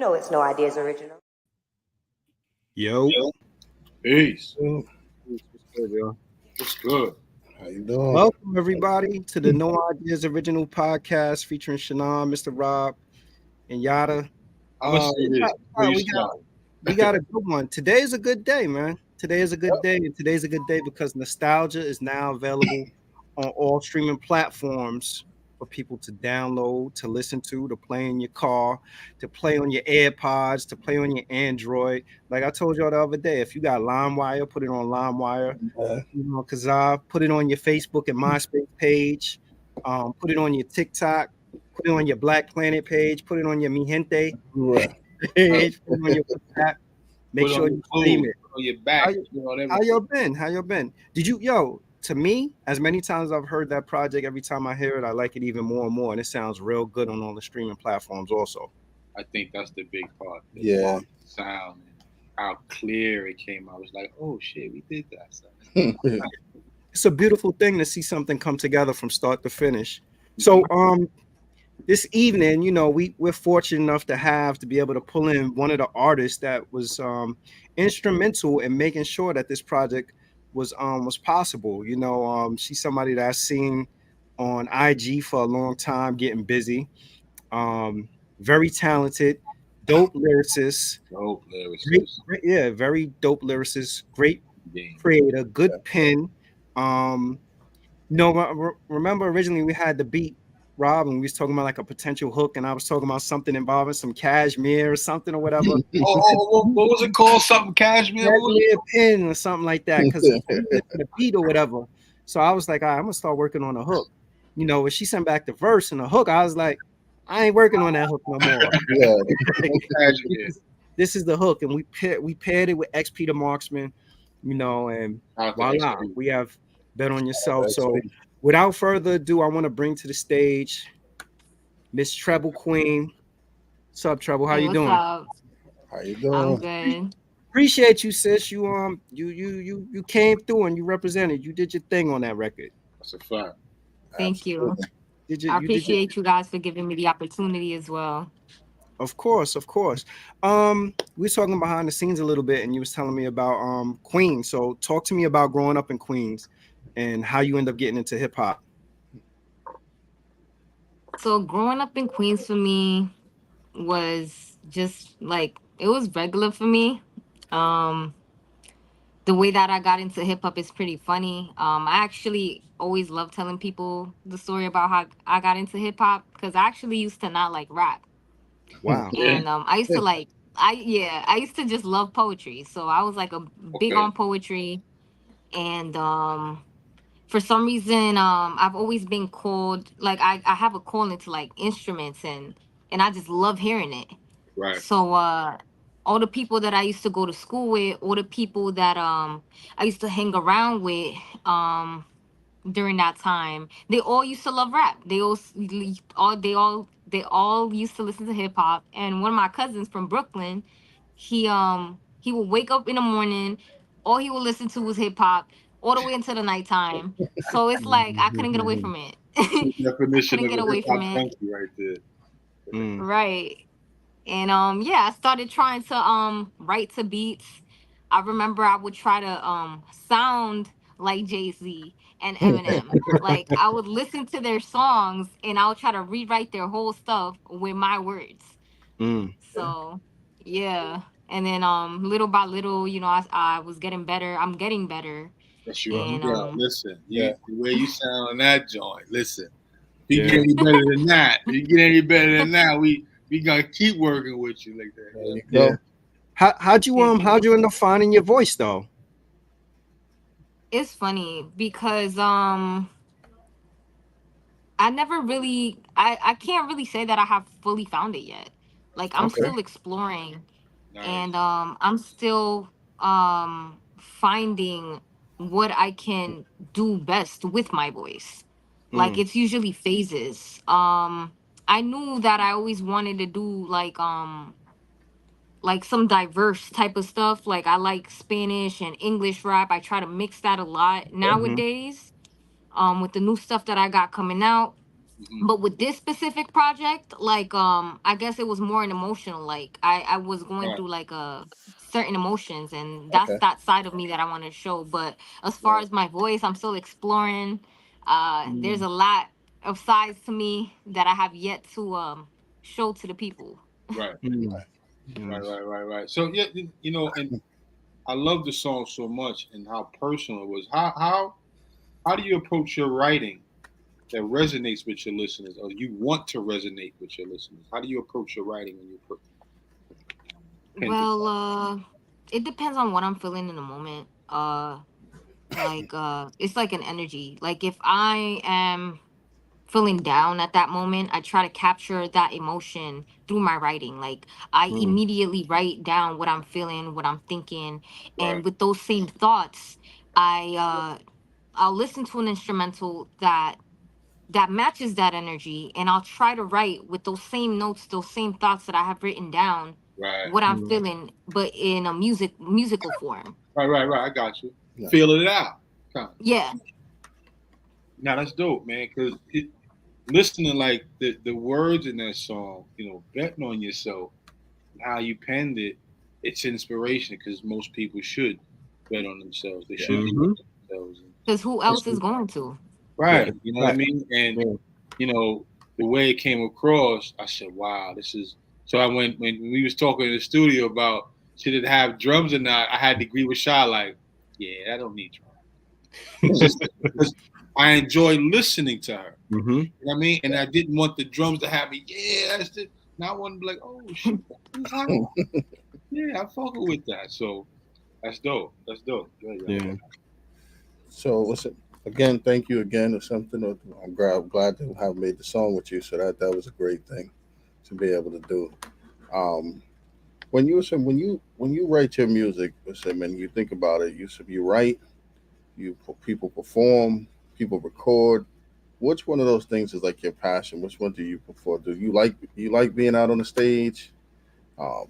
know it's No Ideas Original. Yo. Peace. What's good, yo? What's good? How you doing? Welcome, everybody, to the No Ideas Original podcast featuring Shannon, Mr. Rob, and Yada. I'm going to say this. We got a good one. Today is a good day, man. Today is a good day, and today's a good day because nostalgia is now available on all streaming platforms for people to download, to listen to play in your car, to play on your AirPods, to play on your Android. Like I told y'all the other day, if you got LimeWire, put it on LimeWire. You know, Kazaa, put it on your Facebook and MySpace page. Put it on your TikTok. Put it on your Black Planet page. Put it on your Mi Gente page. Put it on your WhatsApp. Make sure you stream it. On your back. How y'all been? How y'all been? Did you, to me, as many times as I've heard that project, every time I hear it, I like it even more and more. And it sounds real good on all the streaming platforms also. I think that's the big part. Yeah. Sound and how clear it came out. I was like, oh shit, we did that. It's a beautiful thing to see something come together from start to finish. So this evening, you know, we're fortunate enough to be able to pull in one of the artists that was instrumental in making sure that this project was possible. You know, she's somebody that I've seen on IG for a long time, getting busy. Very talented, dope lyricist. Very dope lyricist, great creator, good pen. Remember originally we had the beat, Rob, and we was talking about like a potential hook, and I was talking about something involving some cashmere or something or whatever. What was it called? Something cashmere pin or something like that, because the beat or whatever. So I was like, all right, I'm gonna start working on a hook. You know, when she sent back the verse and the hook, I was like, I ain't working on that hook no more. This is the hook, and we paired it with XP the Marksman, you know, and voila, we have Bet on Yourself. So without further ado, I want to bring to the stage Miss Treble Queen. What's up, Treble? How you doing? How you doing? I'm good. Appreciate you, sis. You came through and you represented. You did your thing on that record. That's a fact. Thank you. I appreciate you guys for giving me the opportunity as well. Of course. We were talking behind the scenes a little bit, and you was telling me about Queens. So talk to me about growing up in Queens and how you end up getting into hip hop. So growing up in Queens for me was just like, it was regular for me. The way that I got into hip hop is pretty funny. I actually always love telling people the story about how I got into hip hop, because I actually used to not like rap. Wow. And I used to I used to just love poetry. So I was like big on poetry. And for some reason, I've always been called, like I have a calling to like instruments, and I just love hearing it. Right. So all the people that I used to go to school with, all the people that I used to hang around with during that time, they all used to love rap. They all used to listen to hip hop. And one of my cousins from Brooklyn, he would wake up in the morning, all he would listen to was hip hop all the way into the nighttime. So it's like I couldn't get away from it. Definition I couldn't get away from it. Right there. Right. And I started trying to write to beats. I remember I would try to sound like Jay-Z and Eminem. Like I would listen to their songs and I would try to rewrite their whole stuff with my words. So yeah. And then little by little, you know, I was getting better. I'm getting better. That's you. Listen, the way you sound on that joint. Listen, if you get any better than that, we gonna keep working with you like that. There you go. How'd you end up finding your voice though? It's funny because I never really I can't really say that I have fully found it yet. Like I'm still exploring. Nice. And I'm still finding what I can do best with my voice. Like it's usually phases. I knew that I always wanted to do like some diverse type of stuff. Like I like Spanish and English rap. I try to mix that a lot nowadays. With the new stuff that I got coming out, But with this specific project, like I guess it was more an emotional. Like I was going through like certain emotions, and that's Okay. that side of me that I want to show. But as far as my voice, I'm still exploring. There's a lot of sides to me that I have yet to show to the people. Right. Yes. Right. So yeah, you know, and I love the song so much and how personal it was. How do you approach your writing that resonates with your listeners, or you want to resonate with your listeners? How do you approach your writing when you pen to Well, it depends on what I'm feeling in the moment. Like it's like an energy. Like if I am feeling down at that moment, I try to capture that emotion through my writing. Like I immediately write down what I'm feeling, what I'm thinking, right? and with those same thoughts, I'll listen to an instrumental that matches that energy, and I'll try to write with those same notes, those same thoughts that I have written down, Right. what I'm feeling, but in a musical form. Right. I got you. Yeah. Feeling it out. Kind of. Yeah. Now that's dope, man. Because listening like the words in that song, you know, betting on yourself, how you penned it, it's inspiration. Because most people should bet on themselves. They should be betting on themselves. Because who else is going to? Right. You know what I Right. mean? And you know, the way it came across, I said, wow, this is so I went when we was talking in the studio about should it have drums or not, I had to agree with Shy, like, yeah, I don't need drums. Just because I enjoy listening to her. You know what I mean? And I didn't want the drums to have me, yeah, that's it. Now I want to be like, oh shit, that's hot. Yeah, I'm fucking with that. So that's dope. That's dope. Yeah. So listen, again, thank you again. Or something. I'm glad to have made the song with you. So that was a great thing to be able to do. Um, when you write your music, listen, and you think about it, you write, people perform, people record. Which one of those things is like your passion? Which one do you prefer? Do you like being out on the stage?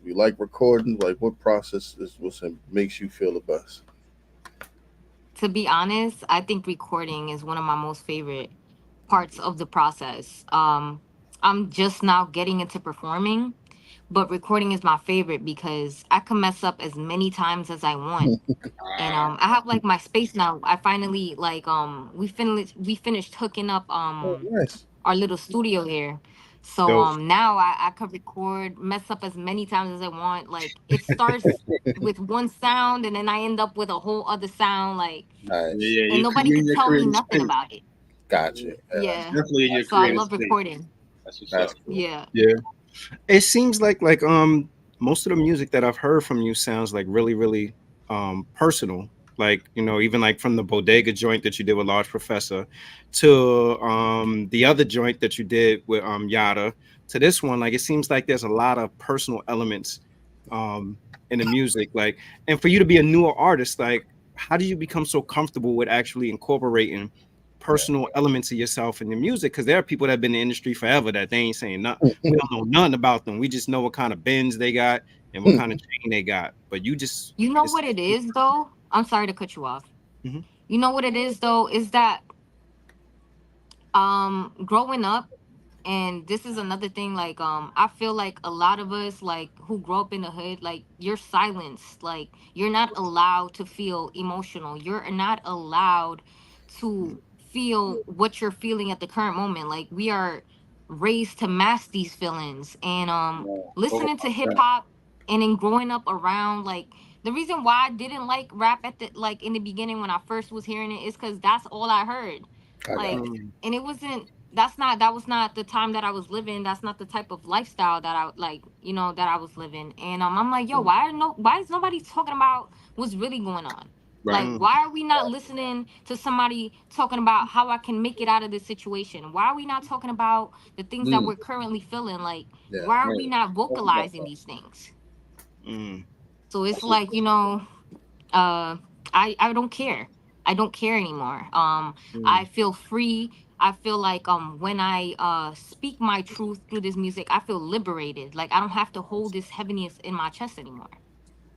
You like recording? Like what process is what makes you feel the best? To be honest, I think recording is one of my most favorite parts of the process. I'm just now getting into performing, but recording is my favorite because I can mess up as many times as I want. And I have like my space now. I finally like we finished hooking up Oh, nice. our little studio here. So Dope. now I could record, mess up as many times as I want. Like it starts with one sound and then I end up with a whole other sound, like, Nice. Yeah, and nobody you're in could your tell me creative nothing space. about it. Gotcha. Yeah. Definitely in your So I creative love space. recording. That's what's That's up. cool. Yeah. Yeah. It seems like most of the music that I've heard from you sounds like really, really personal. Like, even like from the bodega joint that you did with Large Professor to the other joint that you did with Yada to this one, like it seems like there's a lot of personal elements um in the music. Like, and for you to be a newer artist, like how do you become so comfortable with actually incorporating personal elements of yourself in the music? Because there are people that have been in the industry forever that they ain't saying nothing. We don't know nothing about them. We just know what kind of bends they got and what kind of chain they got. But you just, You know what it is though? I'm sorry to cut you off. Mhm. You know what it is though is that growing up, and this is another thing, like I feel like a lot of us like who grow up in the hood, like you're silenced, like you're not allowed to feel emotional, you're not allowed to feel what you're feeling at the current moment. Like we are raised to mask these feelings, and Talk listening to about hip that. hop and then growing up around, like, the reason why I didn't like rap at the like in the beginning when I first was hearing it is because that's all I heard. I got Like, you. and it wasn't, that was not the time that I was living. That's not the type of lifestyle that I like, that I was living. And I'm like, yo, why is nobody talking about what's really going on? Right. Like, why are we not listening to somebody talking about how I can make it out of this situation? Why are we not talking about the things that we're currently feeling? Like, Yeah. why are we Right. not Talk about vocalizing that. these things? Mm. So it's like, uh I don't care. I don't care anymore. I feel free. I feel like when I speak my truth through this music, I feel liberated. Like I don't have to hold this heaviness in my chest anymore.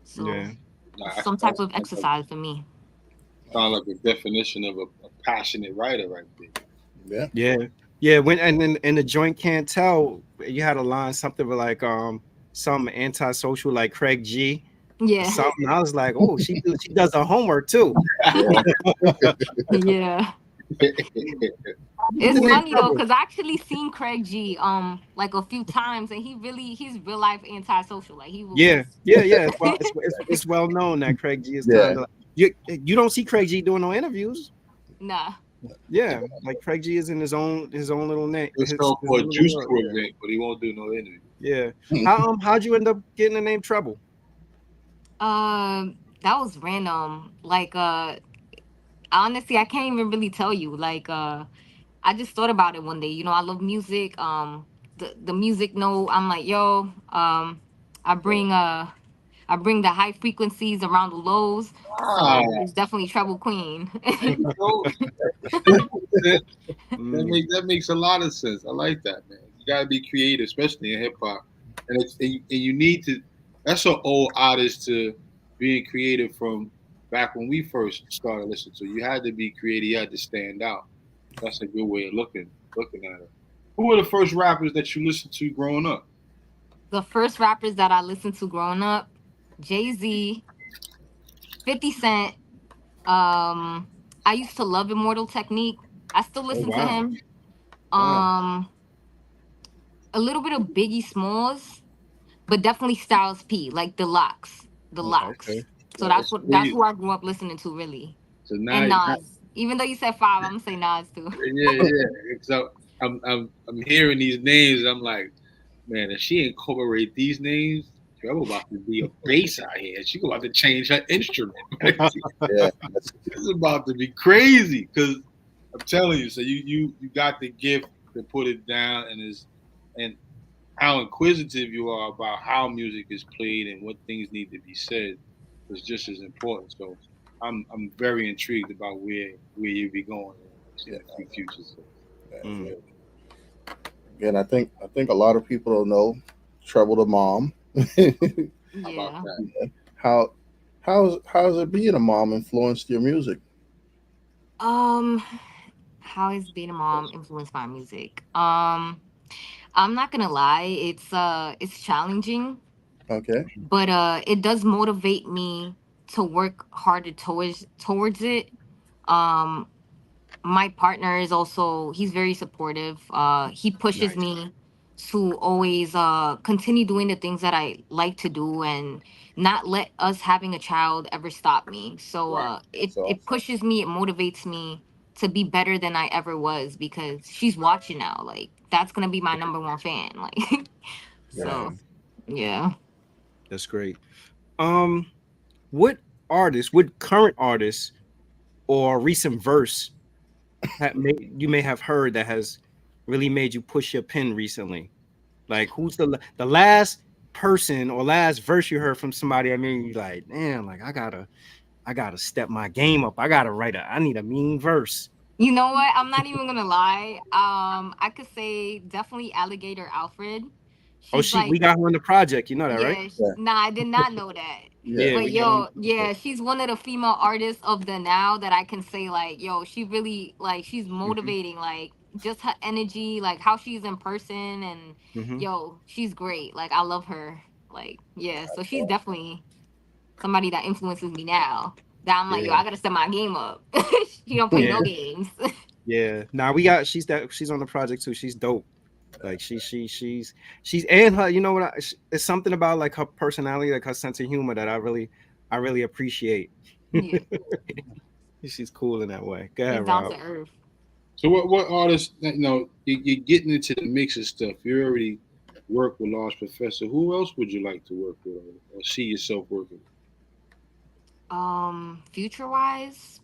So Yeah. it's Nah, some type of exercise for me. sound like a definition of a passionate writer right there. Yeah. Yeah. Yeah, when and then in the joint can't tell, you had a line something like some antisocial like Craig G or Yeah. something. I was like, oh, she does her homework too. Yeah. Yeah. What's the It's name funny though, Treble? because I actually seen Craig G like a few times, and he's real life antisocial. Like he will. Yeah, yeah, yeah. Well, it's well known that Craig G is Yeah. kind of you don't see Craig G doing no interviews. Nah. Yeah, like Craig G is in his own little name, Let's go his for a own little juice world. crew Yeah, event, but he won't do no interview. yeah. How'd you end up getting the name Treble? That was random. Like honestly, I can't even really tell you. Like I just thought about it one day. You know, I love music. The music note. I'm like, yo, I bring uh I bring the high frequencies around the lows. Ah, So it's definitely Treble Queen. there you go. That makes sense. Mm, That makes a lot of sense. I like that, man. You gotta be creative, especially in hip hop, and you need to. That's an old artist to being creative from back when we first started listening to. You had to be creative. You had to stand out. That's a good way of looking at it. Who were the first rappers that you listened to growing up? The first rappers that I listened to growing up, Jay-Z, 50 Cent. I used to love Immortal Technique. I still oh listen to wow, him. wow. Um, a little bit of Biggie Smalls, but definitely Styles P, like the locks, the Okay. locks. So Well, that's who I grew up listening to really. so now, And Nas. Even though you said five, I'm gonna say Nas too. yeah, yeah. So I'm hearing these names. I'm like, man, if she incorporate these names, Treble about to be a bass out here. She about to change her instrument. this Yeah. is about to be crazy. Because I'm telling you, so you got the gift to put it down, and how inquisitive you are about how music is played and what things need to be said is just as important. So I'm very intrigued about where you be going in Yeah. the few futures. Mm. Yeah. Again, I think a lot of people don't know Treble the mom. How about Yeah. that? how how's it being a mom influenced your music? Um, how has being a mom influenced my music? I'm not gonna lie, it's challenging, Okay. but it does motivate me to work harder towards it. Um, my partner is also he's very supportive. He pushes Nice. me to always continue doing the things that I like to do and not let us having a child ever stop me. So Right. it That's it awesome. pushes me, it motivates me to be better than I ever was because she's watching now. Like that's gonna be my number one fan. Like Yeah. Yeah, so yeah. that's great. Um, what current artists or recent verse you may have heard that has really made you push your pen recently? Like, who's the last person or last verse you heard from somebody? I mean, you like, damn, like I gotta step my game up. I need a mean verse. You know what? I'm not even gonna lie. I could say definitely Alligator Alfred. Oh, She's like we got her in the project. You know that, right? yeah, Yeah. nah, I did not know that. Yeah. Yeah, But we got her in yo, the yeah, project. she's one of the female artists of the now that I can say like, yo, she really like she's Hmm. motivating, like just her energy, like how she's in person and Hmm. yo, she's great. Like I love her. Like, yeah, so That's she's awesome. definitely somebody that influences me now. That I'm like, yo, Yeah, I gotta step my game up. She don't play yeah, no games. yeah. Now we got she's on the project too. She's dope. Like she's and her. You know what? It's something about like her personality, like her sense of humor that I really appreciate. Yeah, She's cool in that way. Go she's ahead, down Rob. to earth. So what artists you're getting into the mix and stuff. You already work with Large Professor. Who else would you like to work with or see yourself working with? Future wise,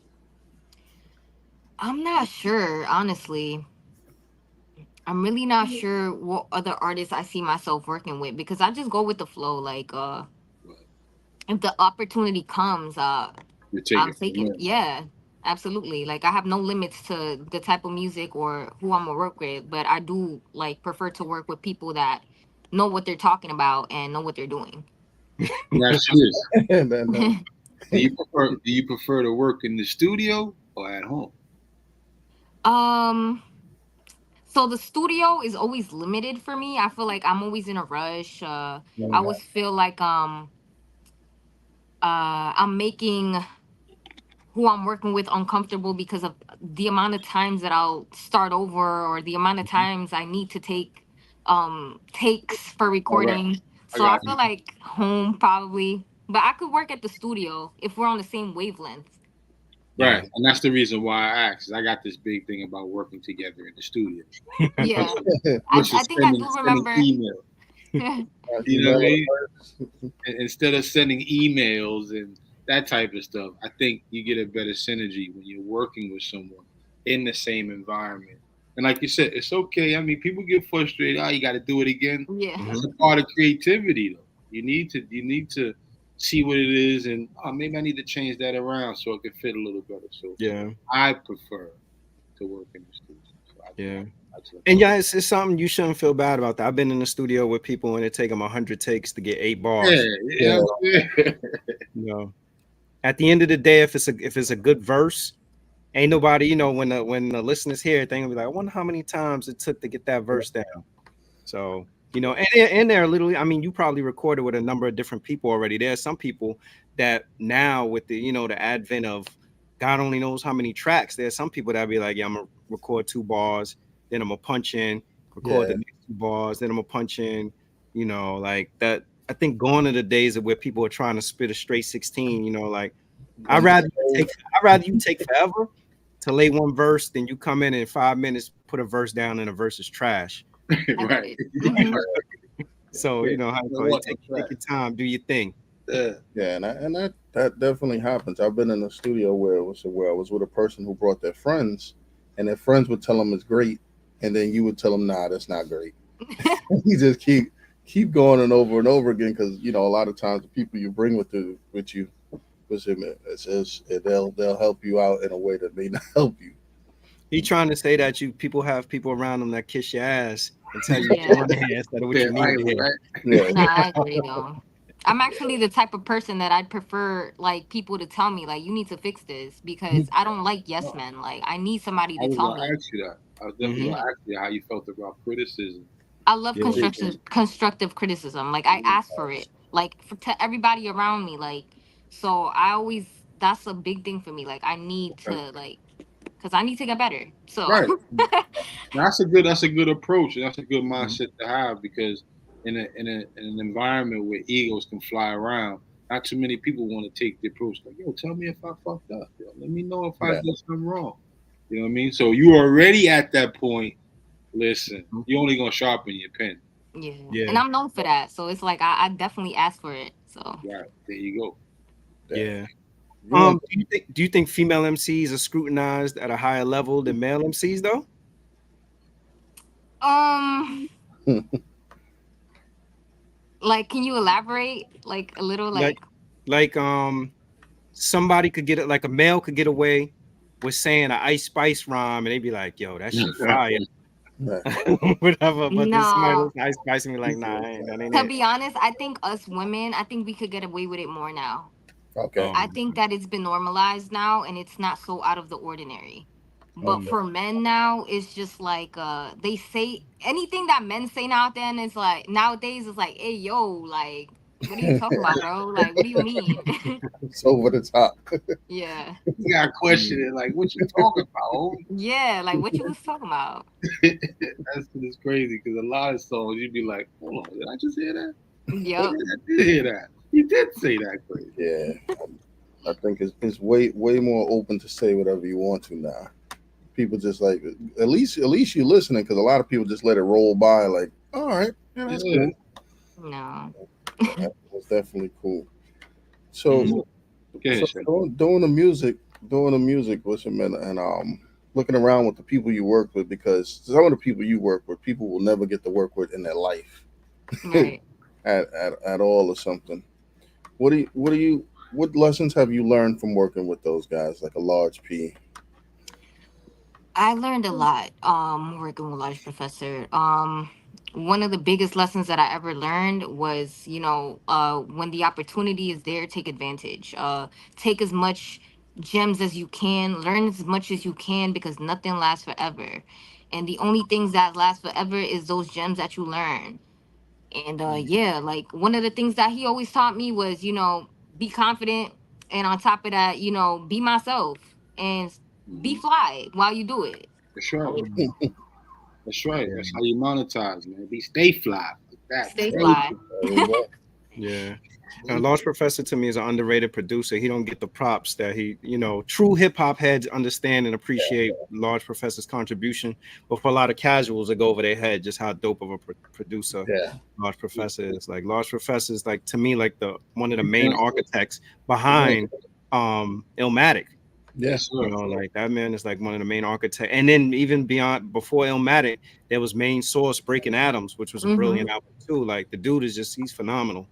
I'm not sure, honestly. I'm really not sure what other artists I see myself working with because I just go with the flow. Like, if the opportunity comes, You take I'm it from taking. there. Yeah, absolutely. Like, I have no limits to the type of music or who I'm gonna work with, but I do like prefer to work with people that know what they're talking about and know what they're doing. That's this. And then Do you prefer to work in the studio or at home? um, So the studio is always limited for me. I feel like I'm always in a rush. I Mm. always feel like I'm making who I'm working with uncomfortable because of the amount of times that I'll start over or the amount of times I need to take takes for All right, recording. I So I got feel you. like home probably, but I could work at the studio if we're on the same wavelength. Yeah. Right, and that's the reason why I asked. 'Cause I got this big thing about working together in the studio Yeah. versus, versus I think I do sending remember. email. You know what I Email mean? Instead of sending emails and that type of stuff, I think you get a better synergy when you're working with someone in the same environment. And like you said, it's okay. I mean, people get frustrated. Oh, you got to do it again. Yeah. That's Mhm. a part of creativity, though. You need to see what it is, and oh, maybe I need to change that around so it can fit a little better. So Yeah. I prefer to work in the studio. So Yeah. I just let And you yeah, it's something you shouldn't feel bad about that. I've been in the studio with people and it take them 100 takes to get 8 bars. know. Yeah. Yeah, yeah. You know, at the end of the day, if it's a good verse, ain't nobody, when the listeners hear it, they gonna be like, I wonder how many times it took to get that verse down. So, and they're literally, I mean, you probably recorded with a number of different people already. There's some people that now with the advent of God only knows how many tracks, there's some people that be like, yeah, I'm gonna record 2 bars, then I'm gonna punch in, record the Yeah. next 2 bars, then I'm gonna punch in, like that. I think gone are the days of where people are trying to spit a straight 16, like I'd One rather you flow. take I'd rather you take forever to lay one verse than you come in 5 minutes, put a verse down and a verse is trash. Right. Agreed. Hmm. So Yeah. how you So call it? what the Take track? your time, do your thing. Yeah. Yeah, and that definitely happens. I've been in a studio where I was with a person who brought their friends, and their friends would tell them it's great, and then you would tell them, nah, that's not great. You just keep going and over again because a lot of times the people you bring with you, they'll help you out in a way that may not help you. He trying to say that you people have people around them that kiss your ass and tell you what you Yeah. want to hear instead of what Yeah. you need Right. to hear. Right. Yeah, Nah, I agree though. I'm actually the type of person that I'd prefer like people to tell me like you need to fix this because I don't like yes No, men. Like I need somebody I to was tell gonna me. ask you that. I was definitely Hmm. gonna ask you how you felt about criticism. I love Yeah. constructive criticism. Like I ask for it. Like for to everybody around me. Like so I always that's a big thing for me. Like I need to Okay. like because I need to get better. So Right. That's a good approach, and that's a good Mhm. mindset to have because in an environment where egos can fly around, not too many people want to take the approach like, yo, tell me if I fucked up. Yo, let me know if I yeah, did something wrong. You know what I mean? So you already at that point. Listen, Mhm. you're only gonna sharpen your pen. yeah. And Yeah. I'm known for that. So it's like I definitely ask for it. So Right there, you go. yeah. Yeah. You want Do you think female MCs are scrutinized at a higher level than male MCs though? um like can you elaborate like a little Like, like like somebody could get it, like a male could get away with saying an Ice Spice rhyme, and they'd be like, "Yo, that shit fire," right. whatever. But then somebody no. listen to Ice Spice and be like, "Nah, that ain't To it." be honest, I think us women, I think we could get away with it more now. Okay. I Um, think that it's been normalized now and it's not so out of the ordinary. But Okay. mm, for men now, it's just like they say anything that men say now then is like nowadays it's like, hey yo, like what are you talking about, bro? Like what do you mean? It's over the top. Yeah. You gotta question it, like, what you talking about? Homie? Yeah, like what you was talking about. That's just crazy because a lot of songs you'd be like, hold on, did I just hear that? Oh Yep. yeah, I did hear that. He did say that crazy. Yeah, I think it's way more open to say whatever you want to now. People just like at least you're listening because a lot of people just let it roll by. Like, all right, yeah, that's Yeah. cool. No. Yeah, that's definitely cool. mm, So Go so ahead, Shay. doing the music with him and looking around with the people you work with because some of the people you work with people will never get to work with in their life Right. at all or something. What lessons have you learned from working with those guys like a large P? I learned a lot working with Large Professor. One of the biggest lessons that I ever learned was, when the opportunity is there, take advantage. Take as much gems as you can, learn as much as you can because nothing lasts forever. And the only things that last forever is those gems that you learn. And yeah, like one of the things that he always taught me was, be confident, and on top of that, be myself and be fly while you do it. That's right. Mm, That's right. yeah, That's how you monetize, man. Be stay fly like that, Stay man. fly. There you go. yeah. Large Professor to me is an underrated producer. He don't get the props that true hip hop heads understand and appreciate Large Professor's contribution. But for a lot of casuals, that go over their head just how dope of a producer Yeah. Large Professor is. Like Large Professor is like to me like the one of the main Yeah. architects behind Illmatic. Yeah. Yes, sir. Like that man is like one of the main architects. And then even beyond before Illmatic, there was Main Source Breaking Atoms, which was a brilliant album too. Like the dude is he's phenomenal.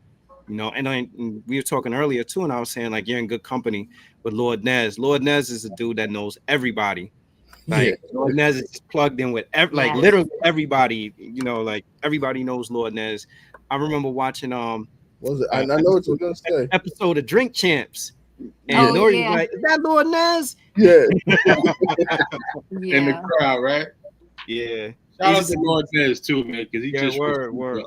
And we were talking earlier too, and I was saying like you're in good company with Lord Nez. Lord Nez is a dude that knows everybody. Yeah. Like Lord Nez is just plugged in with like Yes. literally everybody. Like everybody knows Lord Nez. I remember watching Was it? I know what you're gonna say. episode of Drink Champs, and Oh, Nori's yeah. like, "Is that Lord Nez?" Yeah. In the Yeah. crowd, right? Yeah. Shout out He's to just- Lord Nez too, man, because he Yeah, just word, received word.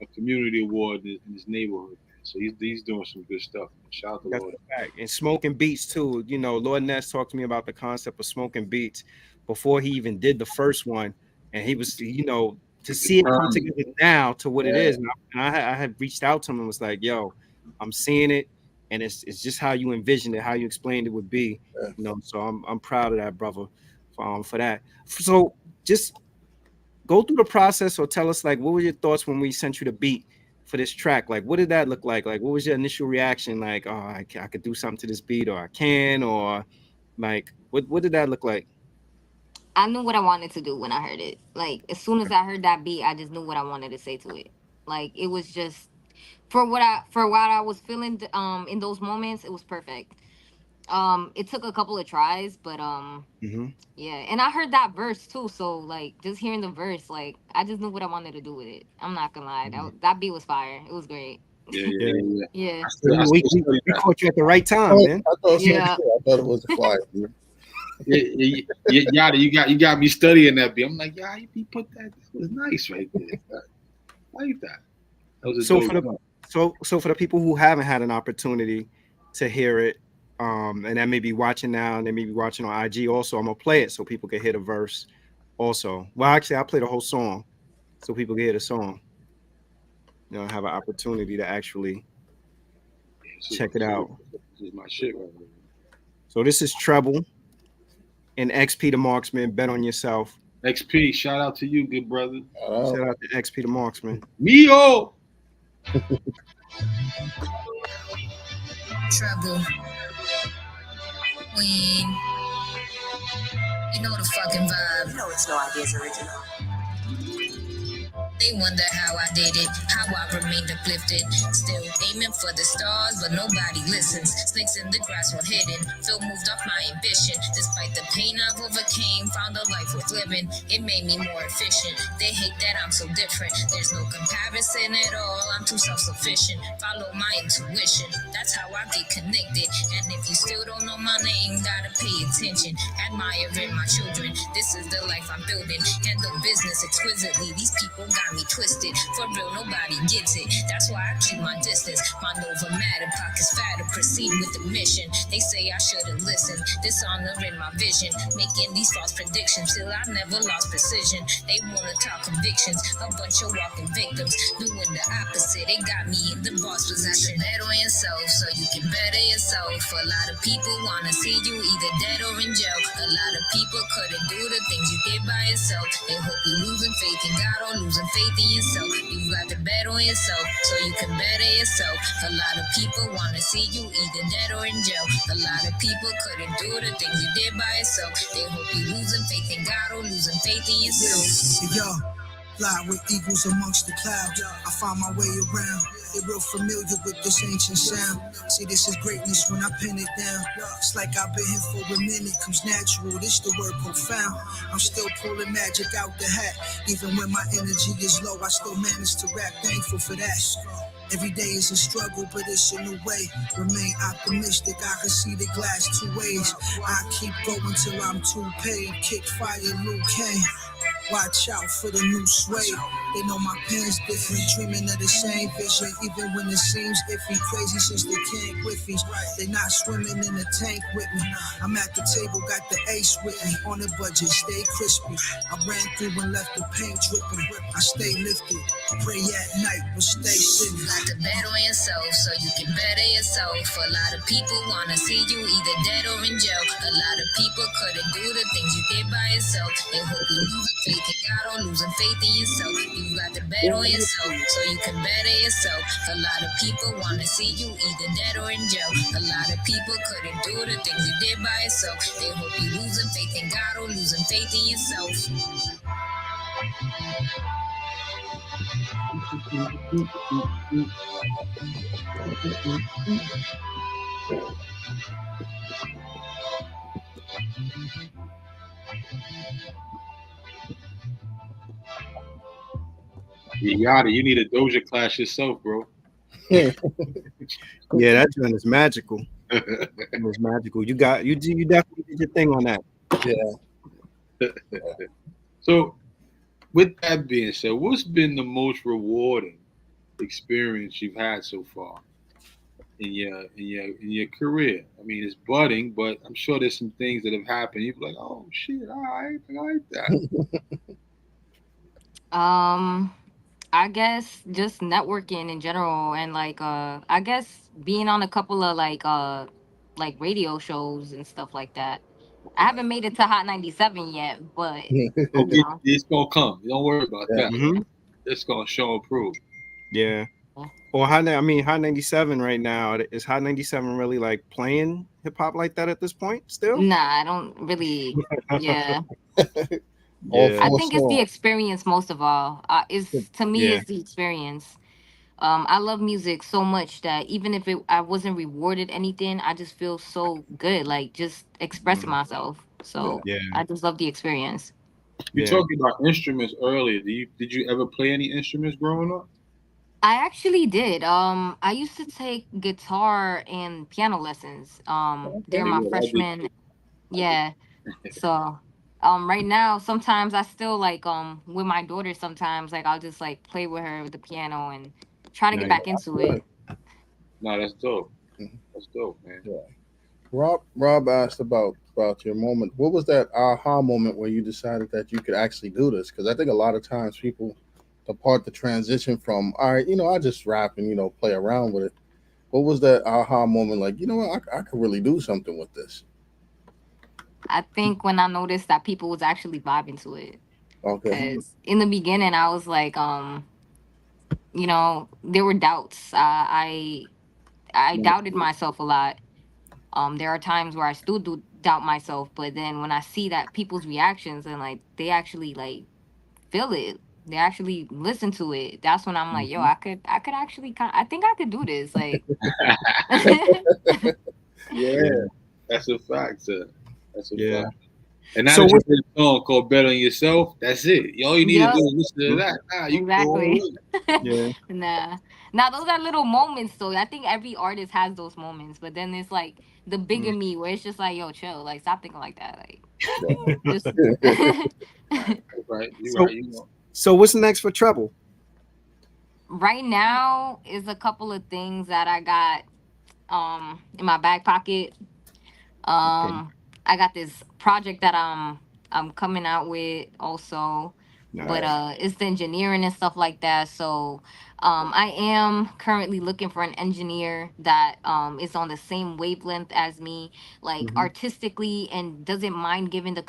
a community award in his neighborhood. Man. So he's doing some good stuff. Man. Shout out to That's Lord. a fact. And smoking beats too. Lord Ness talked to me about the concept of smoking beats before he even did the first one, and he was, to see it come together now to what it is. And I had reached out to him and was like, "Yo, I'm seeing it, and it's just how you envisioned it, how you explained it would be." So I'm proud of that, brother, for that. So just go through the process, or tell us like what were your thoughts when we sent you the beat for this track? Like what did that look like? Like what was your initial reaction? Like, oh, I could do something to this beat, or I can, or like what did that look like? I knew what I wanted to do when I heard it. Like as soon as I heard that beat, I just knew what I wanted to say to it. Like it was just for what I was feeling in those moments, it was perfect. It took a couple of tries, but Mm-hmm. yeah, and I heard that verse too. So like just hearing the verse, like I just knew what I wanted to do with it. I'm not gonna lie, that beat was fire. It was great. Yeah, Yeah. Yeah. I We, still we, study we that. caught you at the right time, man. I thought so Yeah. too. I thought it was a fire. Yada, you got me studying that beat. I'm like, yeah, you put that. That was nice right there. I like that. That was a So dope for the joint. so for the people who haven't had an opportunity to hear it, and that may be watching now, and they may be watching on IG also, I'm gonna play it so people can hear the verse also. Well, actually, I'll play the whole song so people can hear the song. Have an opportunity to actually check it out. This is my shit right here. So this is Treble and XP the Marksman. Bet on yourself. XP, shout out to you, good brother. Shout out to XP the Marksman. Mio. Treble. Queen. You know the fucking vibe. You know it's no ideas original. They wonder how I did it, how I remained uplifted. Still aiming for the stars, but nobody listens. Snakes in the grass were hidden, feel moved off my ambition. Despite the pain I've overcame, found a life worth living. It made me more efficient. They hate that I'm so different. There's no comparison at all, I'm too self-sufficient. Follow my intuition, that's how I get connected. And if you still don't know my name, gotta pay attention. Admiring my children, this is the life I'm building. Handle business exquisitely, these people got me twisted. For real, nobody gets it. That's why I keep my distance. My Nova matter, pockets fatter, proceed with the mission. They say I shouldn't listen. Dishonor in my vision, making these false predictions. Still, I never lost precision. They wanna talk convictions, a bunch of walking victims. Doing the opposite, they got me in the boss position. Bet on yourself so you can better yourself. A lot of people wanna see you either dead or in jail. A lot of people couldn't do the things you did by yourself. They hope you losing faith in God or losing faith in yourself. You got to bet on yourself so you can better yourself. A lot of people wanna see you either dead or in jail. A lot of people couldn't do the things you did by yourself. They hope you losing faith in God or losing faith in yourself. Yo, fly with eagles amongst the clouds. I find my way around. They real familiar with this ancient sound. See, this is greatness when I pen it down. It's like I've been here for a minute, comes natural. This the word profound. I'm still pulling magic out the hat. Even when my energy is low, I still manage to rap. Thankful for that. Every day is a struggle, but it's a new way. Remain optimistic, I can see the glass two ways. I keep going till I'm too paid. Kick fire, Luke Kane. Watch out for the new sway. They know my pen's different, dreaming of the same vision. Even when it seems iffy, crazy since they can't Griffies. They not swimming in the tank with me. I'm at the table, got the ace with me. On a budget, stay crispy. I ran through and left the paint dripping. I stay lifted, pray at night, but stay sitting. Got to bet on yourself so you can better yourself. A lot of people wanna see you either dead or in jail. A lot of people couldn't do the things you did by yourself. They hope you lose faith in God or losing faith in yourself. You got to bet on yourself so you can better yourself. A lot of people wanna see you either dead or in jail. A lot of people couldn't do the things you did by yourself. They hope you losing faith in God or losing faith in yourself. Yada, you need a Doja class yourself, bro. Yeah, that joint is magical. It was magical. You definitely did your thing on that. Yeah. So, with that being said, what's been the most rewarding experience you've had so far in your career? I mean, it's budding, but I'm sure there's some things that have happened. You're like, oh shit, I like that. I guess just networking in general, and like I guess being on a couple of like radio shows and stuff like that. I haven't made it to Hot 97 yet, but you know. It's gonna come. Don't worry about that. Mm-hmm. It's gonna show and prove. Yeah. Or Hot 97 right now. Is Hot 97 really like playing hip hop like that at this point still? Nah, I don't really. Yeah. Yeah. I think it's the experience most of all. To me, it's the experience. I love music so much that even if I wasn't rewarded anything, I just feel so good, like just expressing myself. So I just love the experience. You talking about instruments earlier. Did you ever play any instruments growing up? I actually did. I used to take guitar and piano lessons. During my freshman. Yeah. So right now sometimes I still like with my daughter sometimes like I'll just like play with her with the piano and try to get back into it. No, that's dope. That's dope, man. Yeah. Rob asked about your moment. What was that aha moment where you decided that you could actually do this? Because I think a lot of times people the transition from, all right, I just rap and play around with it. What was that aha moment like? You know what, I could really do something with this. I think when I noticed that people was actually vibing to it. Okay. Because in the beginning, I was like, there were doubts. I doubted myself a lot. There are times where I still do doubt myself, but then when I see that people's reactions and like they actually like feel it, they actually listen to it. That's when I'm like, yo, I could actually, I think I could do this. Like, yeah, that's a fact, sir. That's a fact. And now So that you did a song called "Bet on Yourself," that's it. All you need to do is listen to that. Nah, you exactly. Now those are little moments, though. I think every artist has those moments, but then it's like the bigger me, where it's just like, yo, chill, like stop thinking like that, like. Just... right. So what's next for Treble? Right now is a couple of things that I got in my back pocket. I got this project that I'm coming out with also. Nice. But it's the engineering and stuff like that. So I am currently looking for an engineer that is on the same wavelength as me, like artistically, and doesn't mind giving the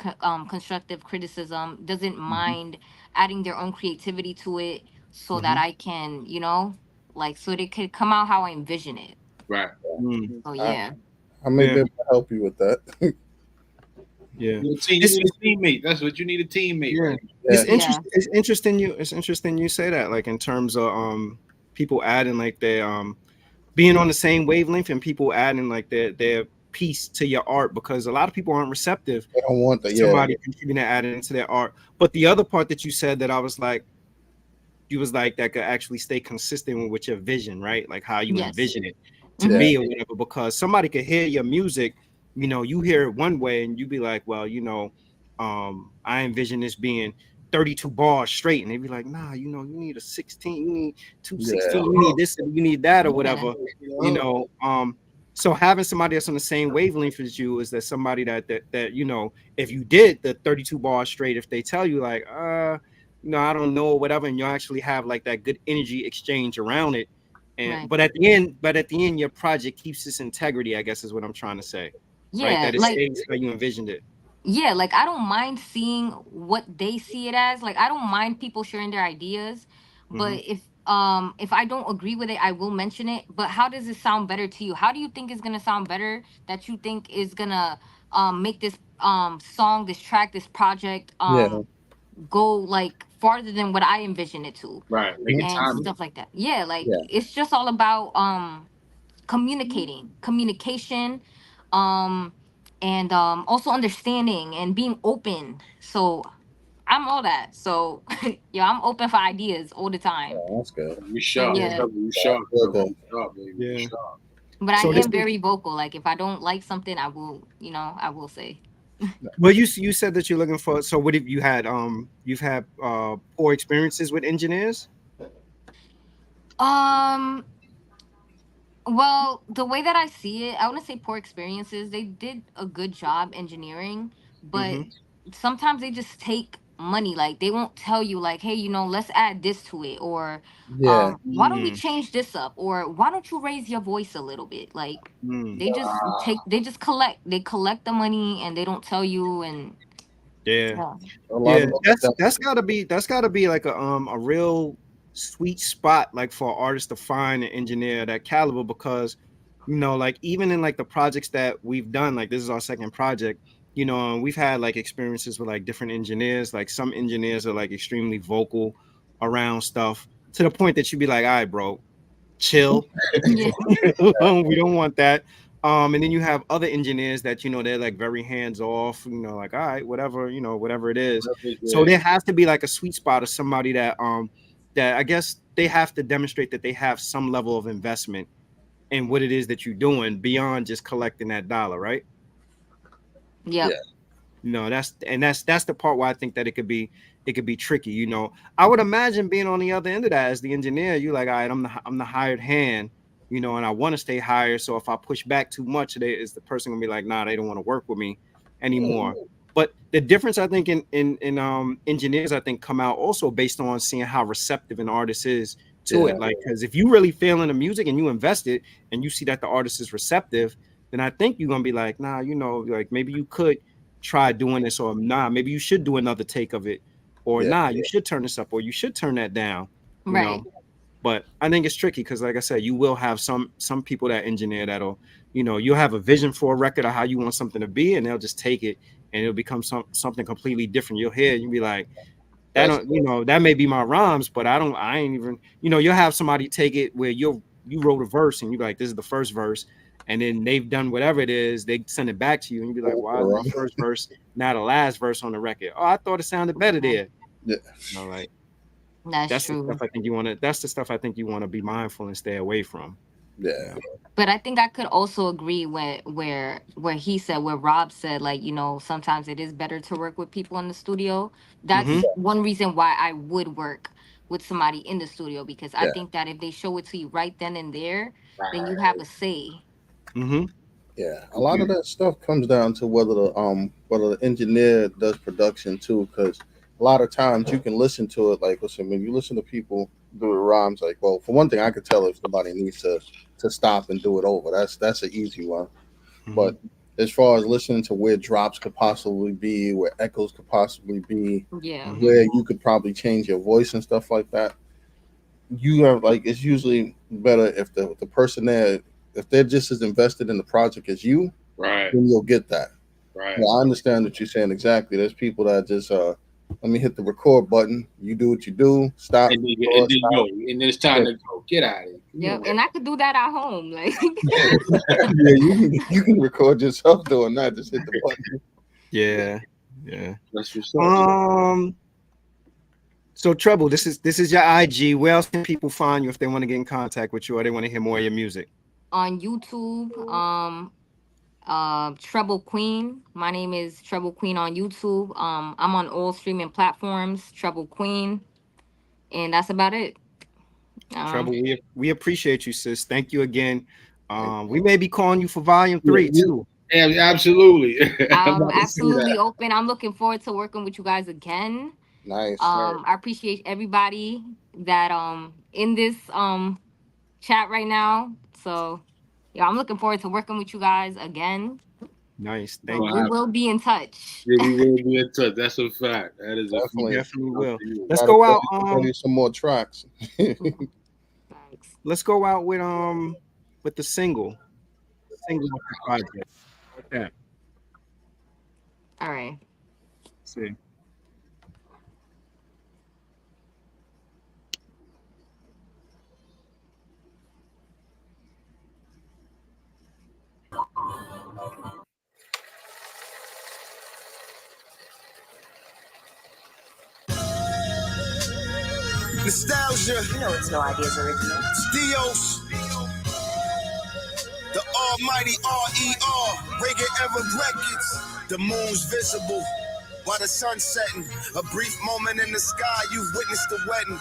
constructive criticism, doesn't mind adding their own creativity to it, so that I can, so it could come out how I envision it. Right. So yeah. I may be able to help you with that. Yeah, you need a teammate. That's what you need, a teammate. Yeah. Right? It's interesting. It's interesting you say that, like in terms of people adding like their being on the same wavelength, and people adding like their piece to your art, because a lot of people aren't receptive They don't want to that. Yeah, somebody contributing to adding into their art. But the other part that you said that I was like, you was like that could actually stay consistent with your vision, right? Like how you Yes. envision it to Hmm. yeah, be or whatever. Because somebody could hear your music, you hear it one way and you be like, well, I envision this being 32 bars straight, and they be like, nah, you need a 16, you need two yeah, 16, you need this and you need that or Yeah. whatever, you know. So having somebody that's on the same wavelength as you is that somebody that if you did the 32 bars straight, if they tell you like, I don't know, or whatever, and you actually have like that good energy exchange around it. And Right. but at the end, your project keeps its integrity, I guess is what I'm trying to say. Right? Yeah. That it Like, stays how you envisioned it. yeah, like I don't mind seeing what they see it as. Like I don't mind people sharing their ideas, Hmm. but if I don't agree with it, I will mention it. But how does it sound better to you? How do you think it's gonna sound better that you think is gonna make this song, this track, this project yeah, go like farther than what I envision it to, Right. Make it and timeless. stuff like that. Yeah, like yeah. it's just all about communication, um and also understanding and being open. So I'm all that. So yeah, I'm open for ideas all the time. Oh, that's good. You But sharp. yeah, Yeah. You That's sharp, good bro. then. You sharp, baby. You Yeah. sharp. but I So this am is very vocal. Like if I don't like something, I will say. well, you said that you're looking for. So what have you had? You've had poor experiences with engineers. um well, the way that I see it, I want to say poor experiences. They did a good job engineering, but Mm-hmm. sometimes they just take money. Like they won't tell you, like, hey, let's add this to it, or Yeah, why don't we Mm, change this up, or why don't you raise your voice a little bit? Like mm, they just collect the money and they don't tell you. And yeah. yeah, a lot Yeah, of that's that. that's gotta be like a real sweet spot, like for an artist to find an engineer that caliber, because like even in like the projects that we've done, like this is our second project, and we've had like experiences with like different engineers. Like some engineers are like extremely vocal around stuff to the point that you'd be like, all right, bro, chill. yeah, We don't want that. And then you have other engineers that they're like very hands off, like all right, whatever, whatever it is. So Yeah. there has to be like a sweet spot of somebody that I guess they have to demonstrate that they have some level of investment in what it is that you're doing beyond just collecting that dollar, right? yep, Yeah, That's the part where I think that it could be tricky. I would imagine being on the other end of that as the engineer, you like, all right, I'm the hired hand, and I want to stay hired. So if I push back too much, is the person gonna be like, nah, they don't want to work with me anymore. But the difference, I think, in engineers, I think, come out also based on seeing how receptive an artist is to yeah, it. Like, because if you really feel in the music and you invest it and you see that the artist is receptive, then I think you're gonna be like, nah, like maybe you could try doing this, or nah, maybe you should do another take of it, or yeah, nah, you should turn this up, or you should turn that down, you right, know. But I think it's tricky because, like I said, you will have some people that engineer that'll, you'll have a vision for a record of how you want something to be, and they'll just take it and it'll become something completely different. You'll hear it, you'll be like, that that's don't, that may be my rhymes, but I ain't even, you'll have somebody take it where you wrote a verse and you're like, this is the first verse, and then they've done whatever it is, they send it back to you and you be like, why is my first verse not the last verse on the record? Oh, I thought it sounded better right. there. yeah, Like That's that's the stuff true. I think you want to. That's the stuff I think you want to be mindful and stay away from. yeah, But I think I could also agree with where Rob said, like, sometimes it is better to work with people in the studio. Mm-hmm. That's one reason why I would work with somebody in the studio, because I yeah, think that if they show it to you right then and there, then you Right. have a say. Mm-hmm. yeah. A lot of that stuff comes down to whether the engineer does production too, because a lot of times you can listen to it. Like, listen, when you listen to people do the rhymes, like, well, for one thing, I could tell if somebody needs to stop and do it over. That's an easy one. Mm-hmm. But as far as listening to where drops could possibly be, where echoes could possibly be, Yeah. Mm-hmm. where you could probably change your voice and stuff like that, you have like it's usually better if the person there, if they're just as invested in the project as you, Right. then you'll get that. Right. Well, I understand what you're saying exactly. There's people that just Let me hit the record button. You do what you do. Stop. And then, record, go. stop. And then it's time to go. Get out of here. Yep, and I could do that at home. Like, Yeah, you can record yourself doing that. Just hit the button. Yeah. That's what's up. So Treble, this is your IG. Where else can people find you if they want to get in contact with you or they want to hear more of your music? on YouTube, Treble Queen. My name is Treble Queen on YouTube. I'm on all streaming platforms, Treble Queen, and that's about it. Treble, we appreciate you, sis. Thank you again. We may be calling you for volume 3 too. Yeah, absolutely. I'm absolutely open. I'm looking forward to working with you guys again. Nice. I appreciate everybody that in this chat right now. So yeah, I'm looking forward to working with you guys again. Nice. Thank you. We will be in touch. Yeah, we will be in touch. That's a fact. That is definitely will. Let's go out. Some more tracks. Let's go out with the single. Single of the project. Okay. All right. Let's see. Nostalgia. You know it's No Ideas original. Dios. The almighty RER. Reagan era records. The moon's visible while the sun's setting. A brief moment in the sky, you've witnessed the wedding.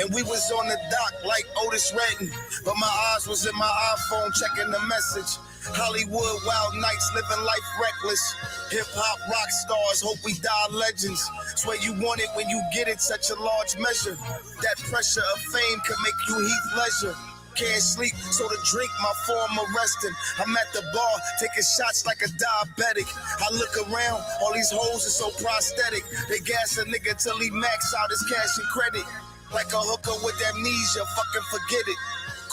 And we was on the dock like Otis Redding. But my eyes was in my iPhone checking the message. Hollywood wild nights living life reckless. Hip-hop rock stars hope we die legends. Swear you want it when you get it, such a large measure. That pressure of fame could make you Heath Ledger. Can't sleep, so to drink my form of resting. I'm at the bar, taking shots like a diabetic. I look around, all these hoes are so prosthetic. They gas a nigga till he max out his cash and credit. Like a hooker with amnesia, fucking forget it.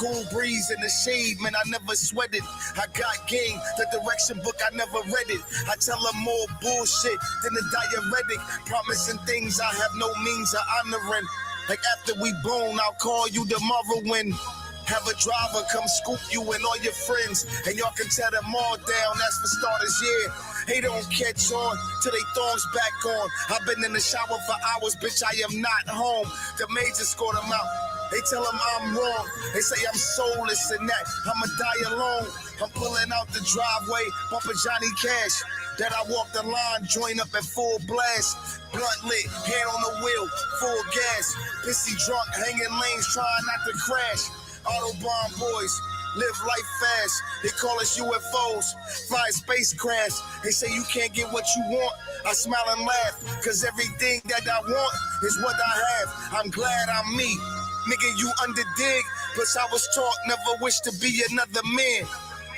Cool breeze in the shade, man, I never sweated. I got game, the direction book, I never read it. I tell them more bullshit than a diuretic. Promising things I have no means of honoring. Like after we bone, I'll call you tomorrow when have a driver come scoop you and all your friends, and y'all can tear them all down, that's for starters, yeah. They don't catch on till they thongs back on. I've been in the shower for hours, bitch, I am not home. The major scored them out. They tell them I'm wrong. They say I'm soulless and that I'ma die alone. I'm pulling out the driveway, bumping Johnny Cash. That I walk the line, join up at full blast. Blunt lit, hand on the wheel, full gas. Pissy drunk, hanging lanes, trying not to crash. Autobahn boys, live life fast. They call us UFOs, fly spacecrafts. They say you can't get what you want. I smile and laugh, cause everything that I want is what I have. I'm glad I'm me. Nigga, you underdig. Plus I was taught never wish to be another man.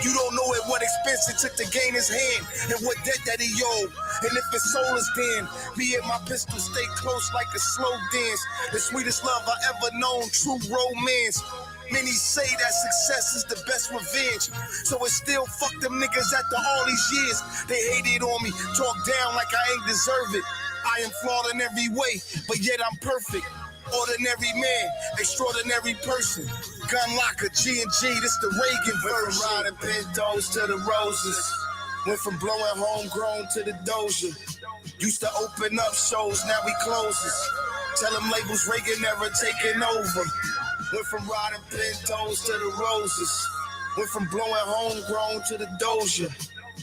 You don't know at what expense it took to gain his hand and what debt that he owed. And if his soul is then, be it my pistol, stay close like a slow dance. The sweetest love I ever known, true romance. Many say that success is the best revenge. So it's still fuck them niggas after all these years. They hated on me, talk down like I ain't deserve it. I am flawed in every way, but yet I'm perfect. Ordinary man, extraordinary person. Gun locker, G&G, this the Reagan version. Riding Pintos to the roses. Went from blowing homegrown to the doja. Used to open up shows, now we closes. Tell them labels Reagan never taking over. Went from riding Pintos to the roses. Went from blowing homegrown to the doja.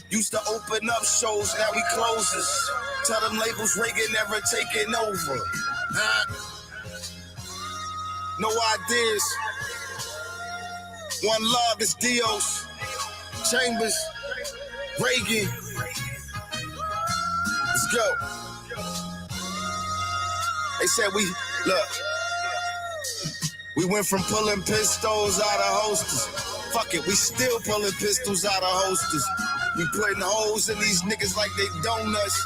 Used to open up shows, now we closes. Tell them labels Reagan never taking over. No ideas. One love is Dios. Chambers. Reagan. Let's go. They said we went from pulling pistols out of holsters. Fuck it, we still pulling pistols out of holsters. We putting holes in these niggas like they donuts.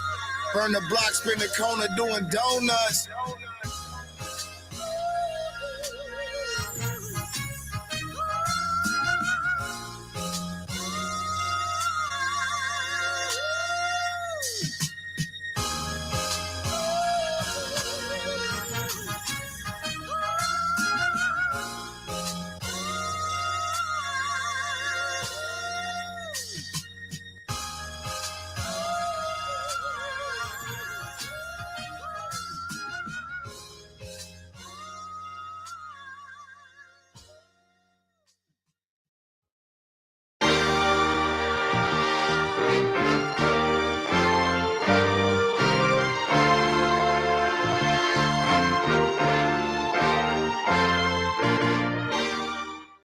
Burn the block, spin the corner doing donuts.